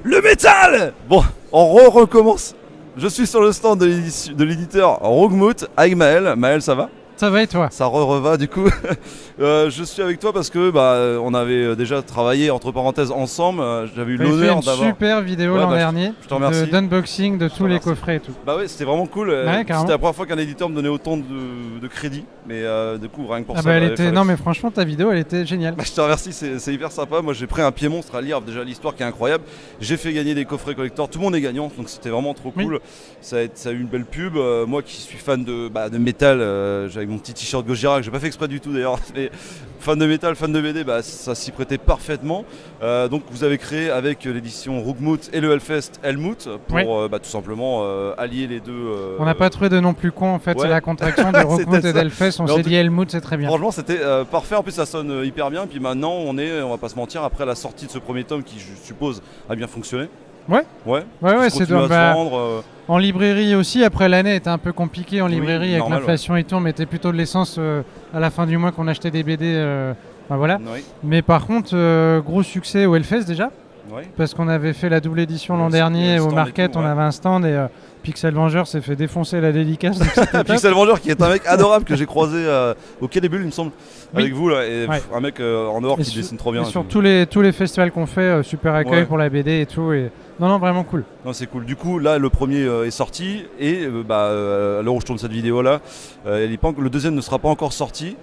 Le métal. Bon, on recommence. Je suis sur le stand de l'éditeur Roguemout avec Maël. Maël, ça va ? Ça va et toi ? Ça re-va du coup. Je suis avec toi parce que on avait déjà travaillé entre parenthèses ensemble. J'avais eu l'honneur d'avoir une super vidéo l'an dernier d'unboxing de tous les coffrets et tout. Bah ouais, c'était vraiment cool. C'était la première fois qu'un éditeur me donnait autant de crédit. Mais du coup, rien que pour ça. Non mais franchement, ta vidéo elle était géniale. Je te remercie, c'est hyper sympa. Moi j'ai pris un pied monstre à lire déjà l'histoire qui est incroyable. J'ai fait gagner des coffrets collector. Tout le monde est gagnant, donc c'était vraiment trop cool. Ça a eu une belle pub. Moi qui suis fan de métal, j'avais mon petit t-shirt Gojira que j'ai pas fait exprès du tout d'ailleurs. Mais fan de métal, fan de BD, ça s'y prêtait parfaitement. Donc vous avez créé avec l'édition Roguemout et le Hellfest Helmut pour tout simplement allier les deux. On n'a pas trouvé de nom plus con en fait, c'est la contraction de Roguemout et d'Hellfest. On s'est dit Helmut, c'est très bien. Franchement, c'était parfait. En plus, ça sonne hyper bien. Puis maintenant, on va pas se mentir, après la sortie de ce premier tome qui, je suppose, a bien fonctionné. Ouais, c'est en librairie aussi. Après, l'année était un peu compliquée en librairie avec l'inflation et tout. On mettait plutôt de l'essence à la fin du mois qu'on achetait des BD. Voilà. Oui. Mais par contre, gros succès au Hellfest déjà. Oui. Parce qu'on avait fait la double édition l'an dernier au Market, on avait un stand et Pixel Vengeur s'est fait défoncer la dédicace. Pixel Vengeur qui est un mec adorable que j'ai croisé au Quai des Bulles, il me semble, avec vous là, et un mec en dehors qui dessine trop bien. Et sur tous les festivals qu'on fait, super accueil pour la BD et tout. Et... Non, vraiment cool. Non, c'est cool. Du coup, là, le premier est sorti et à l'heure où je tourne cette vidéo là, le deuxième ne sera pas encore sorti.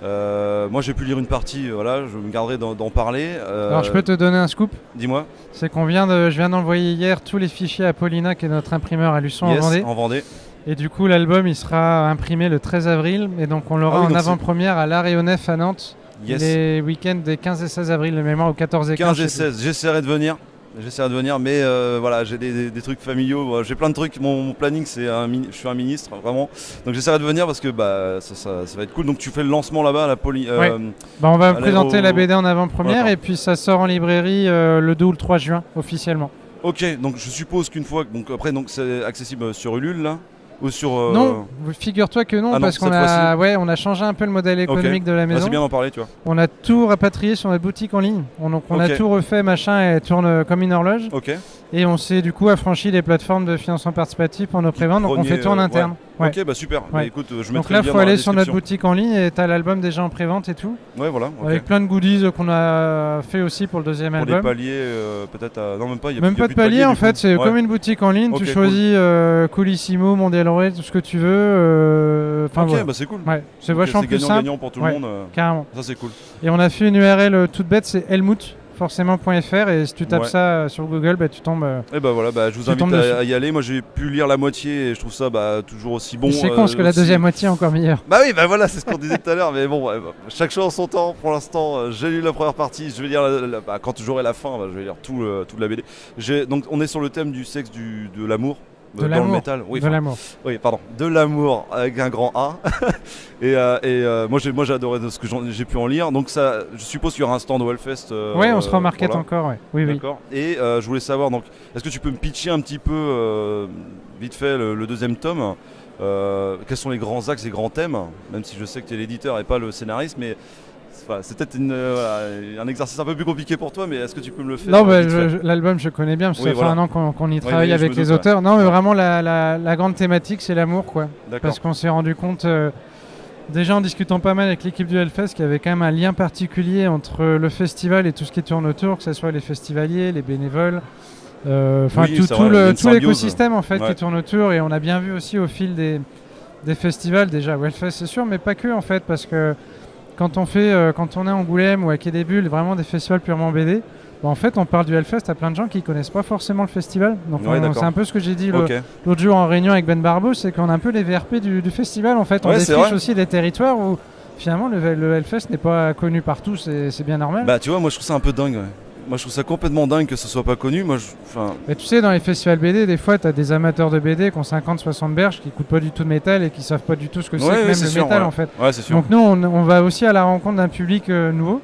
Moi j'ai pu lire une partie, je me garderai d'en parler. Alors je peux te donner un scoop ? Dis-moi. C'est qu'on je viens d'envoyer hier tous les fichiers à Paulina qui est notre imprimeur à Luçon en Vendée. Et du coup l'album il sera imprimé le 13 avril et donc on l'aura en avant-première à l'Aréonef à Nantes les week-ends des 15 et 16 avril, de mémoire au 14 et 15. 15 et 16, j'essaierai de venir, mais j'ai des trucs familiaux, j'ai plein de trucs, mon planning je suis un ministre vraiment, donc j'essaierai de venir parce que ça va être cool. Donc tu fais le lancement là-bas à la on va présenter la BD en avant-première et puis ça sort en librairie le 2 ou le 3 juin officiellement. Ok, donc je suppose qu'une fois, c'est accessible sur Ulule là ou sur Non, figure-toi que non, parce qu'on a changé un peu le modèle économique de la maison. C'est bien d'en parler, tu vois. On a tout rapatrié sur notre boutique en ligne. On a tout refait, machin, et tourne comme une horloge. Et on s'est du coup affranchi des plateformes de financement participatif pour nos préventes, donc on fait tout en interne. Ok, super. Écoute, je mettrai donc là, il faut aller sur notre boutique en ligne et tu as l'album déjà en prévente et tout. Ouais, voilà. Avec plein de goodies qu'on a fait aussi pour le deuxième album. Pour des paliers, peut-être. Non, même pas. Même pas de paliers, en fait. C'est comme une boutique en ligne. Tu choisis Colissimo, Mondial Red, tout ce que tu veux. C'est cool. C'est vachement plus simple. C'est gagnant pour tout le monde. Carrément. Ça, c'est cool. Et on a fait une URL toute bête, c'est Helmut. Forcément.fr et si tu tapes ça sur Google, tu tombes. Et je vous invite à y aller. Moi j'ai pu lire la moitié et je trouve ça toujours aussi bon. C'est con parce que la deuxième moitié est encore meilleure. C'est ce qu'on disait tout à l'heure. Mais bon, chaque chose en son temps. Pour l'instant, j'ai lu la première partie. Je vais lire quand j'aurai la fin, je vais lire toute la BD. Donc on est sur le thème du sexe, de l'amour. Dans le métal, de l'amour. Oui, pardon, de l'amour avec un grand A. et moi j'ai adoré ce que j'ai pu en lire. Donc ça, je suppose qu'il y aura un stand au Hellfest. On sera en market encore, Oui. D'accord. Et je voulais savoir, donc, est-ce que tu peux me pitcher un petit peu, vite fait, le deuxième tome quels sont les grands axes et grands thèmes, même si je sais que tu es l'éditeur et pas le scénariste, mais c'est peut-être un exercice un peu plus compliqué pour toi, mais est-ce que tu peux me le faire? Non, l'album je connais bien, parce que ça fait un an qu'on y travaille avec les auteurs. Non, mais vraiment la grande thématique c'est l'amour, quoi. Parce qu'on s'est rendu compte, déjà en discutant pas mal avec l'équipe du Hellfest, qu'il y avait quand même un lien particulier entre le festival et tout ce qui tourne autour, que ce soit les festivaliers, les bénévoles, tout l'écosystème en fait qui tourne autour. Et on a bien vu aussi au fil des festivals, déjà au Hellfest c'est sûr, mais pas que en fait, parce que quand on est à Angoulême ou à Quai des Bulles, vraiment des festivals purement BD, en fait on parle du Hellfest à plein de gens qui connaissent pas forcément le festival. Donc c'est un peu ce que j'ai dit l'autre jour en réunion avec Ben Barbeau, c'est qu'on a un peu les VRP du festival en fait. On défriche aussi des territoires où finalement le Hellfest n'est pas connu partout, c'est bien normal. Tu vois, moi je trouve ça un peu dingue. Moi je trouve ça complètement dingue que ce soit pas connu. Mais tu sais, dans les festivals BD, des fois tu as des amateurs de BD qui ont 50-60 berges, qui écoutent pas du tout de métal et qui savent pas du tout ce que c'est que même le métal en fait. Donc nous on va aussi à la rencontre d'un public nouveau.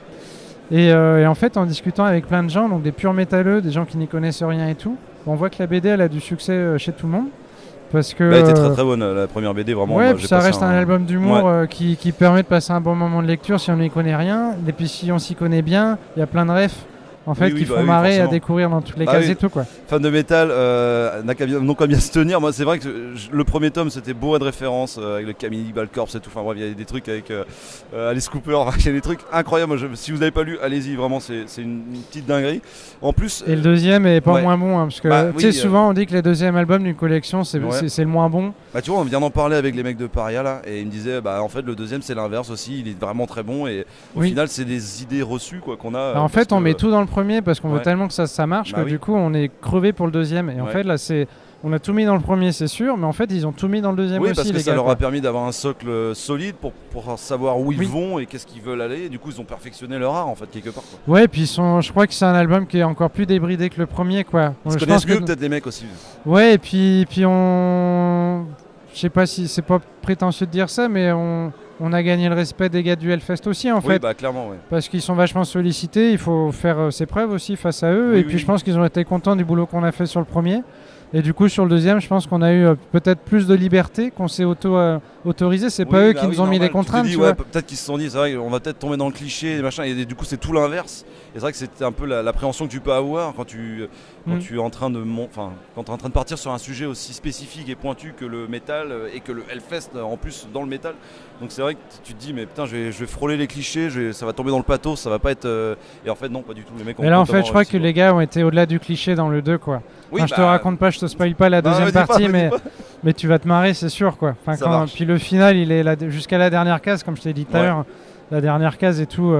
Et en fait en discutant avec plein de gens, donc des purs métalleux, des gens qui n'y connaissent rien et tout, on voit que la BD elle a du succès chez tout le monde. Parce que elle était très très bonne la première BD, vraiment. Ça reste un album d'humour qui permet de passer un bon moment de lecture si on n'y connaît rien. Et puis si on s'y connaît bien, il y a plein de refs en fait, qui font marrer forcément. à découvrir dans toutes les cases et tout, quoi. Fan de métal, n'a qu'à bien se tenir. Moi, c'est vrai que le premier tome, c'était bourré de références avec le Cannibal Corpse et tout. Enfin bref, il y a des trucs avec Alice Cooper, il y a des trucs incroyables. Si vous n'avez pas lu, allez-y, vraiment, c'est une petite dinguerie. En plus, et le deuxième est pas moins bon, hein, parce que tu sais, souvent on dit que les deuxièmes albums d'une collection, c'est le moins bon. Bah tu vois, on vient d'en parler avec les mecs de Paria là, et ils me disaient, bah en fait le deuxième c'est l'inverse aussi, il est vraiment très bon, et au final c'est des idées reçues quoi qu'on a. En fait, on met tout dans le premier parce qu'on veut tellement que ça marche que du coup on est crevé pour le deuxième. Et en fait là on a tout mis dans le premier, c'est sûr, mais en fait ils ont tout mis dans le deuxième aussi. Oui, parce que les ça gars, leur a permis d'avoir un socle solide pour savoir où ils vont et qu'est-ce qu'ils veulent aller. Et du coup ils ont perfectionné leur art en fait quelque part, quoi. Ouais, et puis je crois que c'est un album qui est encore plus débridé que le premier, quoi. Ils se connaissent mieux peut-être les mecs aussi. Ouais, et puis je sais pas si c'est pas prétentieux de dire ça, mais on a gagné le respect des gars du Hellfest aussi en fait. Oui, bah clairement, ouais. Parce qu'ils sont vachement sollicités, il faut faire ses preuves aussi face à eux. Et puis je pense qu'ils ont été contents du boulot qu'on a fait sur le premier. Et du coup sur le deuxième, je pense qu'on a eu peut-être plus de liberté, qu'on s'est autorisé. C'est pas eux qui nous ont mis des contraintes. Peut-être qu'ils se sont dit, c'est vrai, on va peut-être tomber dans le cliché, et machin. Et du coup c'est tout l'inverse. Et c'est vrai que c'était un peu l'appréhension que tu peux avoir quand tu es en train de partir sur un sujet aussi spécifique et pointu que le métal et que le Hellfest en plus dans le métal. Donc c'est vrai que tu te dis mais putain je vais frôler les clichés, ça va tomber dans le pathos, ça va pas être et en fait non, pas du tout. Les mecs ont. Mais là en fait je crois que les gars ont été au-delà du cliché dans le 2 quoi. Oui, je te raconte pas, je te spoil pas la deuxième partie, mais tu vas te marrer, c'est sûr quoi. Puis le final il est jusqu'à la dernière case comme je t'ai dit tout à l'heure, la dernière case et tout.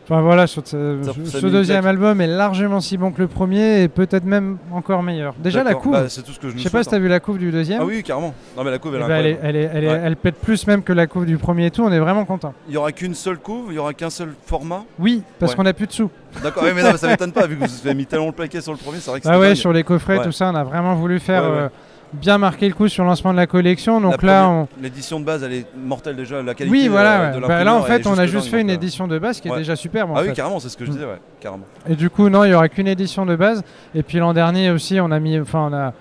Enfin voilà, ce deuxième album est largement si bon que le premier et peut-être même encore meilleur. Déjà la couve, c'est tout ce que je sais pas si t'as vu la couve du deuxième. Ah oui carrément. Non mais la couve elle est incroyable. Elle pète plus même que la couve du premier et tout, on est vraiment content. Il y aura qu'une seule couve, il y aura qu'un seul format. Oui, parce qu'on a plus de sous. D'accord, mais non, ça m'étonne pas vu que vous avez mis tellement le paquet sur le premier, c'est vrai que ouais, sur les coffrets tout ça, on a vraiment voulu faire bien marquer le coup sur le lancement de la collection. Donc l'édition de base elle est mortelle déjà, la qualité de l'imprimeur. Là en fait on a juste fait une édition de base qui est déjà superbe. Ah oui carrément, c'est ce que je disais, carrément. Et du coup non, il y aura qu'une édition de base. Et puis l'an dernier aussi on a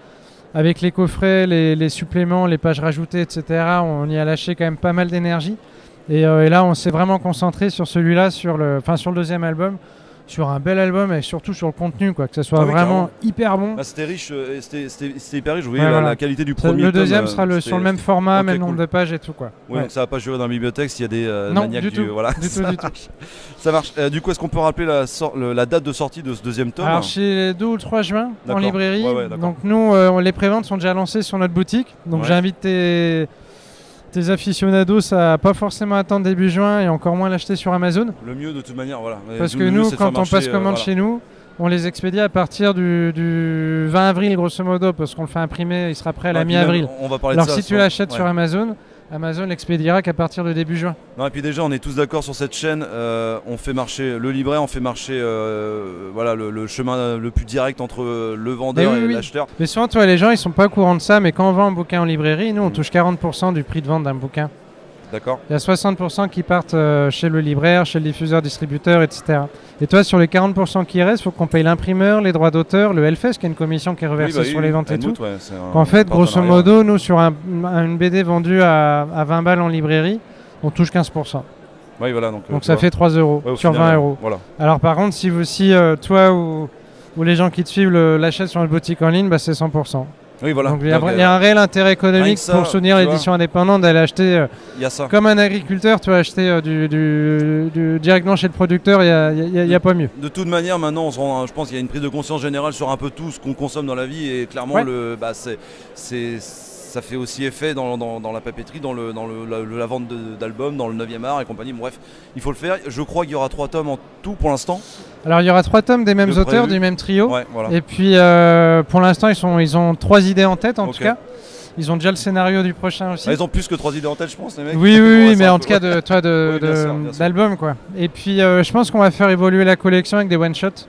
avec les coffrets, les suppléments, les pages rajoutées, etc. On y a lâché quand même pas mal d'énergie. Et là on s'est vraiment concentré sur celui-là, sur le deuxième album. Sur un bel album et surtout sur le contenu, quoi, que ça soit vraiment hyper bon. C'était riche, c'était hyper riche. Vous voyez la qualité du premier. Le deuxième sera sur le même format, même nombre de pages et tout, quoi. Oui, donc ça va pas jouer dans la bibliothèque s'il y a des maniaques du tout. Voilà. Du tout. Ça marche. Du coup, est-ce qu'on peut rappeler la date de sortie de ce deuxième tome? Alors c'est le 2 ou le 3 juin en librairie. Donc nous, les préventes sont déjà lancées sur notre boutique. Donc j'invite tes aficionados à pas forcément attendre début juin et encore moins l'acheter sur Amazon. Le mieux de toute manière, voilà. Parce que nous, quand on passe commande chez nous, on les expédie à partir du 20 avril grosso modo, parce qu'on le fait imprimer, il sera prêt à la mi-avril. Alors si tu l'achètes sur Amazon l'expédiera qu'à partir de début juin. Non, et puis déjà on est tous d'accord sur cette chaîne, on fait marcher le libraire, on fait marcher le chemin le plus direct entre le vendeur et l'acheteur. Mais souvent toi les gens ils sont pas au courant de ça, mais quand on vend un bouquin en librairie, nous on touche 40% du prix de vente d'un bouquin. D'accord. Il y a 60% qui partent chez le libraire, chez le diffuseur, distributeur, etc. Et toi, sur les 40% qui restent, il faut qu'on paye l'imprimeur, les droits d'auteur, le Hellfest, qui est une commission qui est reversée sur les ventes et tout. En fait, grosso modo, nous, sur une BD vendue à 20 balles en librairie, on touche 15%. Oui, voilà, donc ça fait 3 euros sur 20 euros. Voilà. Alors par contre, si toi ou les gens qui te suivent l'achètent sur une boutique en ligne, c'est 100%. Oui, voilà. Donc il y a un réel intérêt économique pour soutenir l'édition indépendante d'aller acheter comme un agriculteur, tu vas acheter directement chez le producteur, il n'y a pas mieux. De toute manière, maintenant, je pense qu'il y a une prise de conscience générale sur un peu tout ce qu'on consomme dans la vie et clairement, ça fait aussi effet dans la papeterie, dans la vente d'albums, dans le 9e art et compagnie. Bref, il faut le faire. Je crois qu'il y aura 3 tomes en tout pour l'instant. Alors il y aura 3 tomes des mêmes auteurs, du même trio. Ouais, voilà. Et puis pour l'instant ils ont 3 idées en tête en tout cas. Ils ont déjà le scénario du prochain aussi. Ils ont plus que 3 idées en tête je pense les mecs. Oui, mais en tout cas d'album quoi. Et puis je pense qu'on va faire évoluer la collection avec des one-shots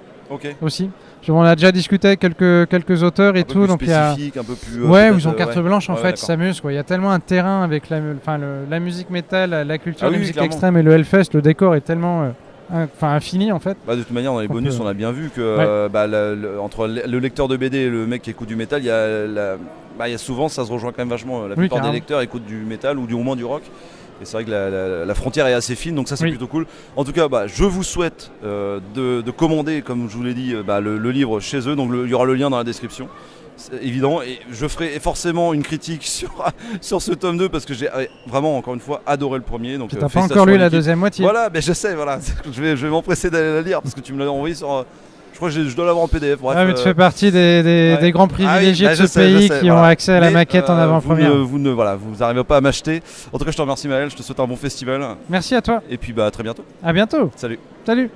aussi. On a déjà discuté avec quelques auteurs et tout, donc il y a un peu plus où ils ont carte blanche en fait, ils s'amusent quoi. Il y a tellement un terrain avec la musique métal, la culture de musique extrême et le Hellfest, le décor est tellement infini en fait. De toute manière dans les bonus on a bien vu que entre le lecteur de BD et le mec qui écoute du métal, il y a souvent ça se rejoint quand même vachement. La plupart des lecteurs écoutent du métal ou au moins du rock. Et c'est vrai que la frontière est assez fine, donc ça c'est plutôt cool. En tout cas, je vous souhaite de commander, comme je vous l'ai dit, le livre chez eux. Donc il y aura le lien dans la description. C'est évident, et je ferai forcément une critique sur ce tome 2 parce que j'ai vraiment, encore une fois, adoré le premier. Donc, t'as pas encore lu la deuxième moitié. Voilà, mais je sais, voilà. je vais m'empresser d'aller la lire parce que tu me l'as envoyé sur. Je crois que je dois l'avoir en PDF. Bref, mais tu fais partie des grands privilégiés de ce pays qui ont accès à la maquette en avant-première. Vous n'arrivez pas à m'acheter. En tout cas, je te remercie, Maël. Je te souhaite un bon festival. Merci à toi. Et puis à très bientôt. À bientôt. Salut. Salut.